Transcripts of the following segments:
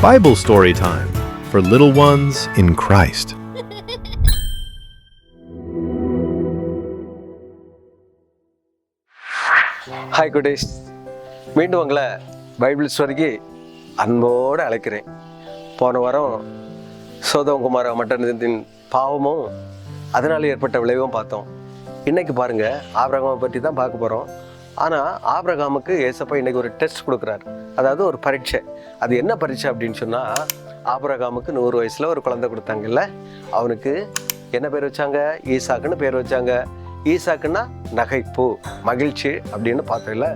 Bible Story Time for little ones in Christ. Hi குட்டீஸ், மீண்டும் உங்களை பைபிள் ஸ்டோரிக்கு அன்போடு அழைக்கிறேன். போன வாரம் சோதோம் குமார மட்டத்தின் பாவமும் அதனால் ஏற்பட்ட விளைவும் பார்த்தோம். இன்றைக்கி பாருங்கள், ஆபிரகாமை பற்றி தான் பார்க்க போகிறோம். ஆனால் ஆபிரகாமுக்கு ஏசப்பா இன்றைக்கி ஒரு டெஸ்ட் கொடுக்குறாரு, அதாவது ஒரு பரீட்சை. அது என்ன பரீட்சை அப்படின்னு சொன்னால், ஆபிரகாமுக்கு 100 வயசில் ஒரு குழந்தை கொடுத்தாங்கல்ல, அவனுக்கு என்ன பேர் வச்சாங்க? ஈசாக்குன்னு பேர் வச்சாங்க. ஈசாக்குன்னா நகைப்பு, மகிழ்ச்சி அப்படின்னு பார்த்தோம்ல.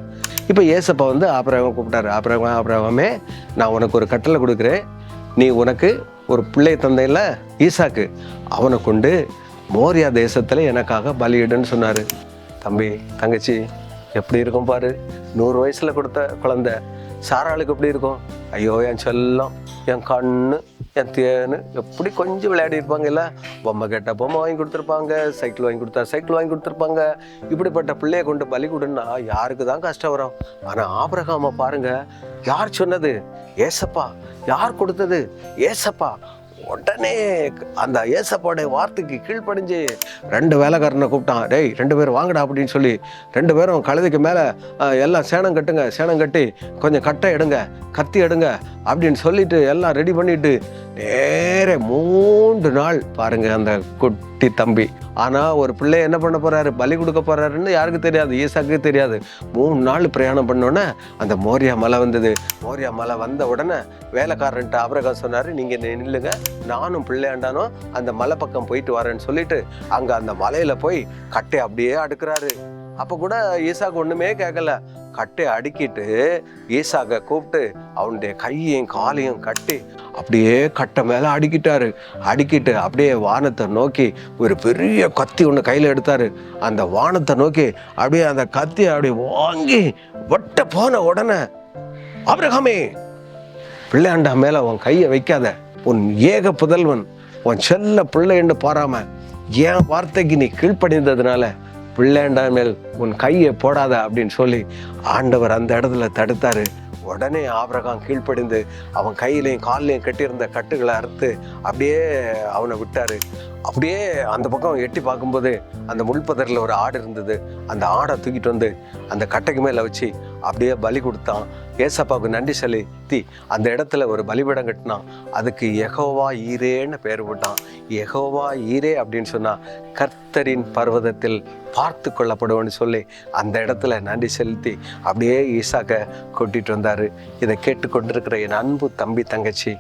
இப்போ ஏசப்பா வந்து ஆபிரகாம் கூப்பிட்டாரு. ஆபிரகாமே, நான் உனக்கு ஒரு கட்டளை கொடுக்குறேன். நீ உனக்கு ஒரு பிள்ளை தந்தையில் ஈசாக்கு, அவனை கொண்டு மோரியா தேசத்தில் எனக்காக பலியிடுன்னு சொன்னார். தம்பி தங்கச்சி, எப்படி இருக்கும் பாரு, 100 வயசில் கொடுத்த குழந்தை. சாராளுக்கு எப்படி இருக்கும்? ஐயோ என் செல்லம், என் கண்ணு, என் தேனு, எப்படி கொஞ்சம் விளையாடி இருப்பாங்க. இல்லை, பொம்மை கேட்டால் பொம்மை வாங்கி கொடுத்துருப்பாங்க, சைக்கிள் வாங்கி கொடுத்தா சைக்கிள் வாங்கி கொடுத்துருப்பாங்க. இப்படிப்பட்ட பிள்ளையை கொண்டு பலி கொடுன்னா யாருக்கு தான் கஷ்டம் வரும்? ஆனால் ஆபிரகாமை பாருங்க, யார் சொன்னது? ஏசப்பா. யார் கொடுத்தது? ஏசப்பா. உடனே அந்த ஏசப்பாவுடைய வார்த்தைக்கு கீழ்ப்படிஞ்சு 2 வேலைக்காரனை கூப்பிட்டான். டேய், 2 பேரும் வாங்கடா அப்படின்னு சொல்லி 2 பேரும் கழுதைக்கு மேலே எல்லாம் சேணம் கட்டுங்க, சேணம் கட்டி கொஞ்சம் கட்டை எடுங்க, கத்தி எடுங்க அப்படின்னு சொல்லிட்டு எல்லாம் ரெடி பண்ணிட்டு நேரே 3 நாள் பாருங்க அந்த குட்டி தம்பி. ஆனால் ஒரு பிள்ளை என்ன பண்ண போறாரு? பலி கொடுக்க போறாருன்னு யாருக்கு தெரியாது, ஈசாக்கு தெரியாது. 3 நாள் பிரயாணம் பண்ணோன்னே அந்த மோரியா மலை வந்தது. மோரியா மலை வந்த உடனே வேலைக்காரன்ட்டு ஆபிரகாம் சொன்னார், நீங்கள் நில்லுங்க, நானும் பிள்ளையாண்டானும் அந்த மலை பக்கம் போயிட்டு வரேன்னு சொல்லிட்டு அங்கே அந்த மலையில் போய் கட்டை அப்படியே அடுக்கிறாரு. அப்போ கூட ஈசாக்கு ஒன்றுமே கேட்கல. கட்டை அடுக்கிட்டு ஈசாக்கை கூப்பிட்டு அவனுடைய கையையும் காலையும் கட்டி அப்படியே கட்டை மேலே அடுக்கிட்டு அப்படியே வானத்தை நோக்கி ஒரு பெரிய கத்தி ஒன்று கையில் எடுத்தார். அந்த வானத்தை நோக்கி அப்படியே அந்த கத்தியை அப்படியே வாங்கி வெட்ட போன உடனே, ஆபிரகாமே, பிள்ளையாண்டா மேலே உன் கையை வைக்காத, உன் ஏக புதல்வன், உன் செல்ல பிள்ளைன்னு பாராம என் வார்த்தைக்கு நீ கீழ்ப்படிந்ததுனால பிள்ளையாண்டா மேல் உன் கையை போடாத அப்படின்னு சொல்லி ஆண்டவர் அந்த இடத்துல தடுத்தாரு. உடனே ஆபிரகாம் கீழ்ப்படிந்து அவன் கையிலையும் காலிலையும் கட்டியிருந்த கட்டுகளை அறுத்து அப்படியே அவனை விட்டாரு. அப்படியே அந்த பக்கம் எட்டி பார்க்கும்போது அந்த முள்பதரில் ஒரு ஆடு இருந்தது. அந்த ஆடை தூக்கிட்டு வந்து அந்த கட்டைக்கு மேலே வச்சு அப்படியே பலி கொடுத்தான். ஏசப்பாவுக்கு நன்றி செலுத்தி அந்த இடத்துல ஒரு பலிபீடம் கட்டினான். அதுக்கு யெகோவா ஈரேன்னு பேர் போட்டான். யெகோவா ஈரே அப்படின்னு சொன்னால் கர்த்தரின் பர்வதத்தில் பார்த்து கொள்ளப்படுவோன்னு சொல்லி அந்த இடத்துல நன்றி செலுத்தி அப்படியே ஈசாக்கை கூட்டிகிட்டு வந்தார். இதை கேட்டுக்கொண்டிருக்கிற என் அன்பு தம்பி தங்கச்சி,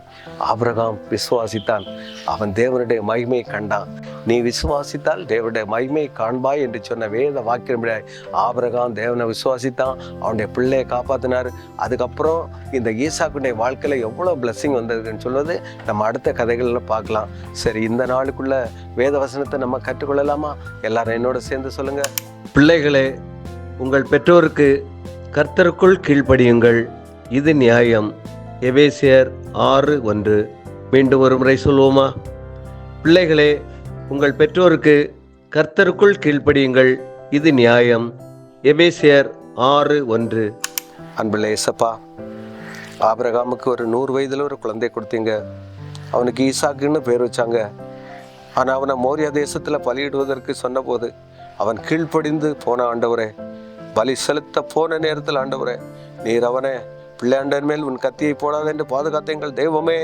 ஆபிரகாம் விசுவாசித்தான், அவன் தேவனுடைய மகிமையை கண்டான். நீ விசுவாசித்தால் தேவனுடைய மகிமையை காண்பாய் என்று சொன்ன வேத வாக்கியம்படி ஆபிரகாம் தேவனை விசுவாசித்தான், அவனுடைய பிள்ளையை காப்பாற்றினார். அதுக்கப்புறம் இந்த ஈசாக்குடைய வாழ்க்கையில் எவ்வளோ பிளஸ்ஸிங் வந்ததுன்னு சொல்வது நம்ம அடுத்த கதைகளில் பார்க்கலாம். சரி, இந்த நாளுக்குள்ள வேத வசனத்தை நம்ம கற்றுக்கொள்ளலாமா? எல்லாரும் என்னோட சேர்ந்து சொல்லுங்க. பிள்ளைகளே, உங்கள் பெற்றோருக்கு கர்த்தருக்குள் கீழ்ப்படியுங்கள், இது நியாயம். எபேசியர் 6:1. மீண்டும் ஒரு முறை சொல்வோமா? பிள்ளைகளே, உங்கள் பெற்றோருக்கு கர்த்தருக்குள் கீழ்ப்படியுங்கள், இது நியாயம். எபேசியர் 6:1. அன்புள்ள ஏசப்பா, ஆபிரகாமுக்கு ஒரு 100 வயதில் ஒரு குழந்தை கொடுத்தீங்க. அவனுக்கு ஈசாக்குன்னு பேர் வச்சாங்க. ஆனால் அவனை மோரியா தேசத்தில் பலியிடுவதற்கு சொன்னபோது அவன் கீழ்ப்படிந்து போன ஆண்டவரே, பலி செலுத்த போன நேரத்தில் ஆண்டவரே, நீர் அவனை பிள்ளையாண்டன் மேல் உன் கத்தியை போடாத என்று பாதுகாத்த எங்கள் தெய்வமே,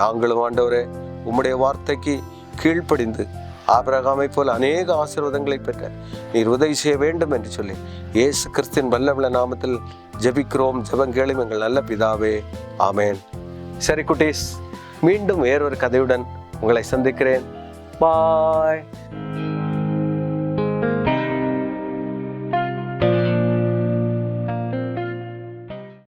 நாங்களும் ஆண்டவரே உம்முடைய வார்த்தைக்கு கீழ்ப்படிந்து ஆபிரகாமை போல் அநேக ஆசீர்வாதங்களை பெற்ற நீர் உதவி செய்ய வேண்டும் என்று சொல்லி இயேசு கிறிஸ்துவின் வல்லமுள்ள நாமத்தில் ஜெபிக்கிறோம். ஜெபங்கேளும் எங்கள் நல்ல பிதாவே, ஆமேன். சரி குட்டீஸ், மீண்டும் வேறொரு கதையுடன் உங்களை சந்திக்கிறேன். பாய்.